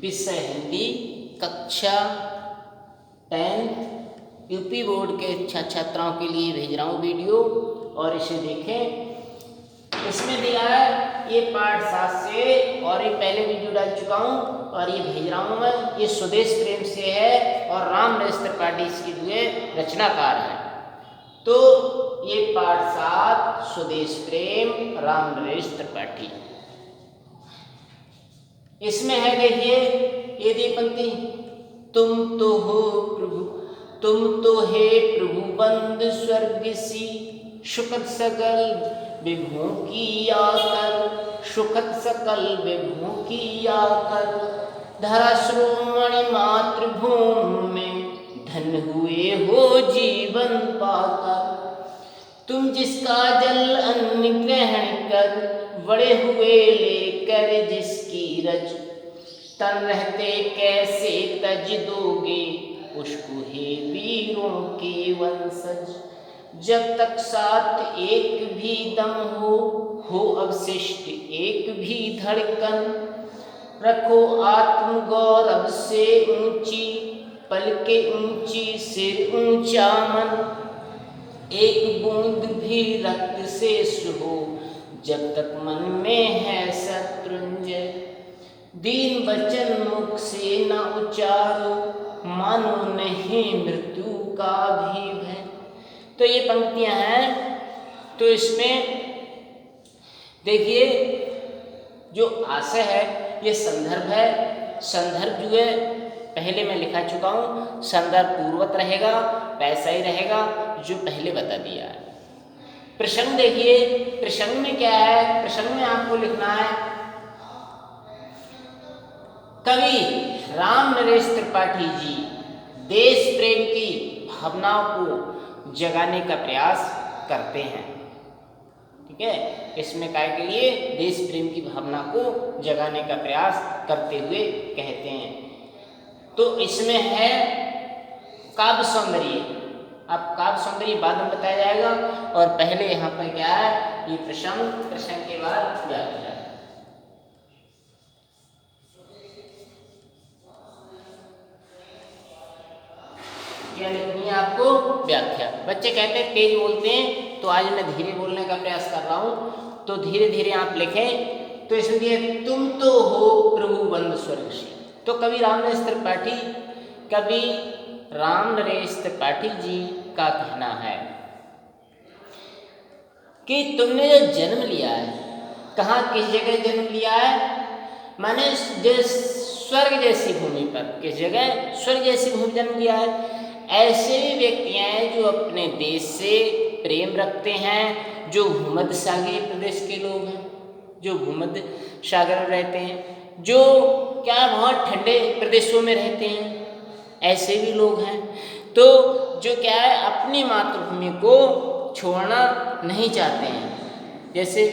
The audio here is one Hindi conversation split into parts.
विषय हिंदी, कक्षा 10 यूपी बोर्ड के छात्राओं के लिए भेज रहा हूँ वीडियो, और इसे देखें। इसमें दिया है ये पाठ 7 से, और ये पहले वीडियो डाल चुका हूँ और ये भेज रहा हूँ मैं। ये स्वदेश प्रेम से है और राम नरेश त्रिपाठी इसके लिए रचनाकार हैं। तो ये पाठ 7 स्वदेश प्रेम राम नरेश त्रिपाठी। इसमें है, देखिए ये दी पंक्ति, तुम तो हो प्रभु, तुम तो हे प्रभु बंद स्वर्ग सी, सुखद सकल विभुओं की आकर, सुखद सकल विभुओं की आकर, धरा श्रोमणि मातृभूमि में धन हुए हो जीवन पाकर। तुम जिसका जल अन्न ग्रहण कर, बड़े हुए लेकर जिसकी रज, तन रहते कैसे तज दोगे उसको हे वीरों के वंशज। जब तक साथ एक भी दम हो अवशिष्ट एक भी धड़कन, रखो आत्म गौरव से ऊंची, पलके ऊंची सिर ऊंचा मन, एक बूंद भी रक्त से हो जब तक मन में है शत्रुंजय। दीन वचन मुख से न उच्चारो, मानो नहीं मृत्यु का भी भय। तो ये पंक्तियां हैं। तो इसमें देखिए जो आशय है, ये संदर्भ है। संदर्भ जो है पहले मैं लिखा चुका हूँ, संदर्भ पूर्वत रहेगा, वैसा ही रहेगा जो पहले बता दिया है। प्रसंग देखिए, प्रसंग में क्या है, प्रसंग में आपको लिखना है, कवि राम नरेश त्रिपाठी जी देश प्रेम की भावनाओं को जगाने का प्रयास करते हैं। ठीक है, इसमें काय के लिए देश प्रेम की भावना को जगाने का प्रयास करते हुए कहते हैं। तो इसमें है काव्य सौंदर्य। अब काव्य सौंदर्य बाद में बताया जाएगा, और पहले यहाँ पर क्या है, ये प्रसंग, प्रसंग के बाद व्याख्या। क्या लिखनी है आपको, व्याख्या। बच्चे कहते हैं तेज बोलते हैं, तो आज मैं धीरे बोलने का प्रयास कर रहा हूँ, तो धीरे धीरे आप लिखें। तो इसलिए तुम तो हो प्रभु बंद स्वर्ग से। तो कवि राम नरेश त्रिपाठी, कवि राम नरेश त्रिपाठी जी का कहना है कि तुमने जो जन्म लिया है, कहाँ किस जगह जन्म लिया है, माने स्वर्ग जैसी भूमि पर, किस जगह, स्वर्ग जैसी भूमि जन्म लिया है। ऐसे भी व्यक्ति हैं जो अपने देश से प्रेम रखते हैं, जो भूमध्य सागरीय प्रदेश के लोग हैं, जो भूमध्य सागर में रहते हैं, जो क्या बहुत ठंडे प्रदेशों में रहते हैं, ऐसे भी लोग हैं। तो जो क्या है, अपनी मातृभूमि को छोड़ना नहीं चाहते हैं। जैसे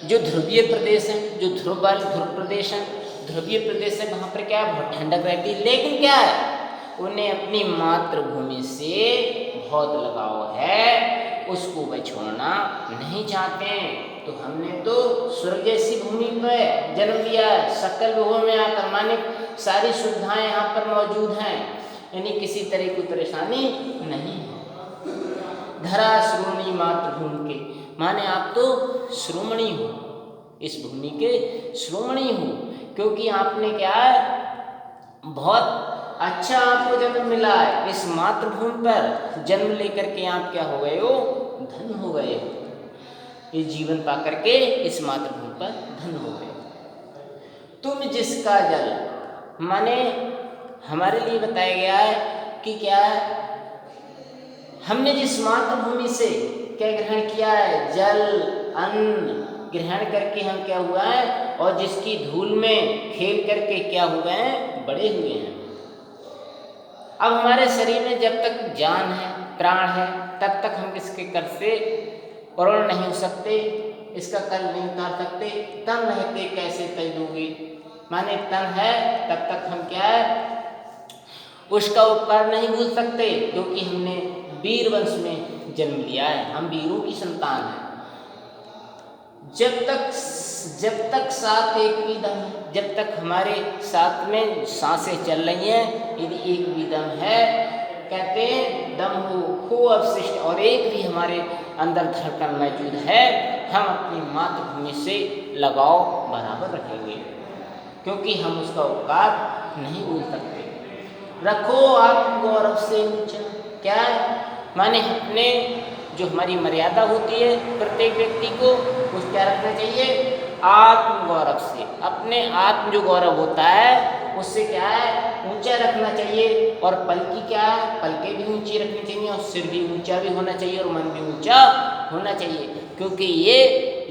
जो ध्रुवीय प्रदेश हैं, जो ध्रुव प्रदेश हैं, ध्रुवीय प्रदेश है, वहाँ पर क्या है, बहुत ठंडक रहती है, लेकिन क्या है, उन्हें अपनी मातृभूमि से बहुत लगाव है, उसको वह छोड़ना नहीं चाहते हैं। तो हमने तो स्वर्ग जैसी भूमि पर जन्म लिया है, सकल विभुओं में आकर, माने सारी सुविधाएं यहाँ पर मौजूद हैं, यानी किसी तरह की परेशानी नहीं है। धरा श्रोमणी मातृभूमि के, माने आप तो श्रोमणी हो, इस भूमि के श्रोमणी हो, क्योंकि आपने क्या है, बहुत अच्छा आपको जन्म मिला है। इस मातृभूमि पर जन्म लेकर के आप क्या हो गए हो, धन हो गए हो। इस जीवन पा करके इस मातृभूमि पर धन हो गए। तुम जिसका जल, माने हमारे लिए बताया गया है कि क्या है, हमने जिस मातृभूमि से क्या ग्रहण किया है, जल अन्न ग्रहण करके हम क्या हुआ है, और जिसकी धूल में खेल करके क्या हुए हैं, बड़े हुए हैं। अब हमारे शरीर में जब तक जान है, प्राण है, तब तक हम इसके कर से पूर्ण नहीं हो सकते, इसका कल नहीं उतार सकते। तन रहते कैसे तज दोगे, माने तन है तब तक हम क्या है, उसका उपकार नहीं भूल सकते, क्योंकि हमने वीर वंश में जन्म लिया है, हम वीरों की संतान हैं। जब तक जब तक साथ एक भी दम है, जब तक हमारे साथ में सांसें चल रही हैं, यदि एक भी दम है, कहते हैं दम हो अवशिष्ट और एक भी हमारे अंदर धड़कन मौजूद है, हम अपनी मातृभूमि से लगाव बराबर रखेंगे, क्योंकि हम उसका उपकार नहीं भूल सकते। रखो आत्मगौरव से ऊंचा, क्या माने अपने जो हमारी मर्यादा होती है प्रत्येक व्यक्ति को, उस क्या रखना चाहिए, आत्मगौरव से, अपने आत्म जो गौरव होता है उससे क्या है, ऊंचा रखना चाहिए। और पल की क्या है, पलकें भी ऊंची रखनी चाहिए और सिर भी ऊंचा भी होना चाहिए और मन भी ऊंचा होना चाहिए, क्योंकि ये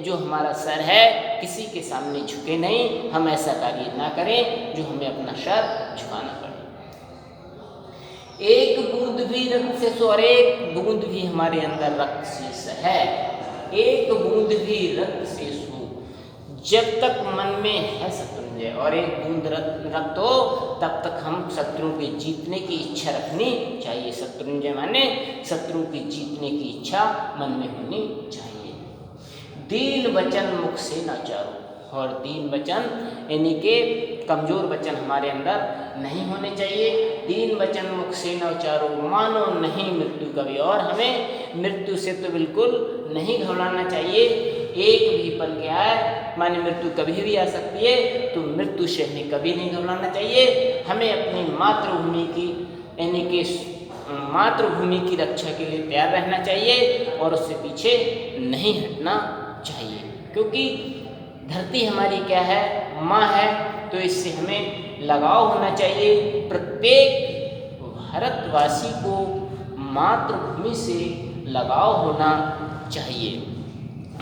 जो हमारा सर है किसी के सामने झुके नहीं, हम ऐसा कार्य ना करें जो हमें अपना सर झुकाना पड़े। एक बूंद भी रक्त से सो, और एक बूंद भी हमारे अंदर रक्त शेष है, एक बूंद भी रक्त से सो, जब तक मन में है शत्रुंजय, और एक बूंद रक्त हो तब तक हम शत्रुओं के जीतने की इच्छा रखनी चाहिए। शत्रुंजय माने शत्रु के जीतने की इच्छा मन में होनी चाहिए। दीन वचन मुख से न चारो, और दीन वचन यानी के कमजोर वचन हमारे अंदर नहीं होने चाहिए। दीन वचन मुख से न उचारो, मानो नहीं मृत्यु कभी, और हमें मृत्यु से तो बिल्कुल नहीं घबराना चाहिए। एक भी पल क्या है, माने मृत्यु कभी भी आ सकती है, तो मृत्यु से हमें कभी नहीं घबराना चाहिए। हमें अपनी मातृभूमि की यानी कि मातृभूमि की रक्षा के लिए तैयार रहना चाहिए और उससे पीछे नहीं हटना चाहिए, क्योंकि धरती हमारी क्या है, माँ है, तो इससे हमें लगाव होना चाहिए। प्रत्येक भारतवासी को मातृभूमि से लगाव होना चाहिए।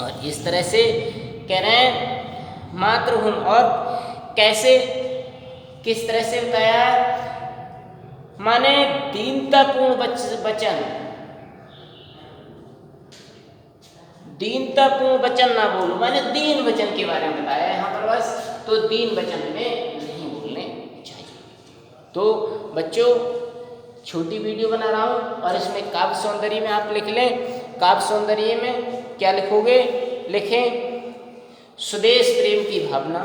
और इस तरह से कह रहे हैं मातृभूमि, और कैसे किस तरह से बताया, माने दीनतापूर्ण वचन, दीनतापूर्ण वचन ना बोलो, मैंने दीन वचन के बारे में बताया यहाँ पर बस, तो दीन वचन में नहीं बोलने चाहिए। तो बच्चों छोटी वीडियो बना रहा हूँ और इसमें काव्य सौंदर्य में आप लिख लें। काव्य सौंदर्य में क्या लिखोगे, लिखें स्वदेश प्रेम की भावना।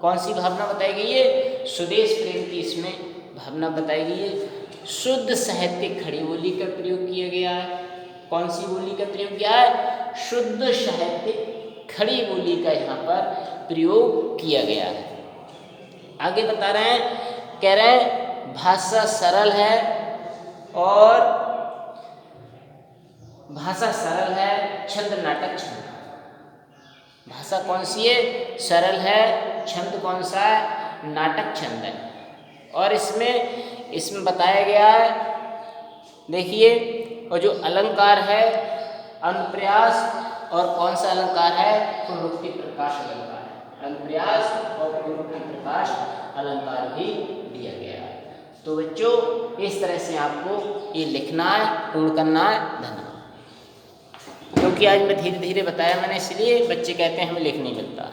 कौन सी भावना बताई गई है, स्वदेश प्रेम की इसमें भावना बताई गई है। शुद्ध साहित्यिक खड़ी बोली का प्रयोग किया गया है। कौन सी बोली का प्रयोग किया है, शुद्ध साहित्यिक खड़ी बोली का यहाँ पर प्रयोग किया गया है। आगे बता रहे हैं, कह रहे हैं भाषा सरल है, और भाषा सरल है, छंद नाटक छंद। भाषा कौन सी है, सरल है, छंद कौन सा है, नाटक छंद है। और इसमें बताया गया है, देखिए, और जो अलंकार है अनुप्रयास, और कौन सा अलंकार है, पुनरुक्ति प्रकाश अलंकार है। अनुप्रयास और पुनरुक्ति प्रकाश अलंकार भी दिया गया है। तो बच्चों इस तरह से आपको ये लिखना है, पूर्ण करना है। धन्यवाद। क्योंकि आज मैं धीरे धीरे बताया मैंने, इसलिए बच्चे कहते हैं हमें लिख नहीं मिलता।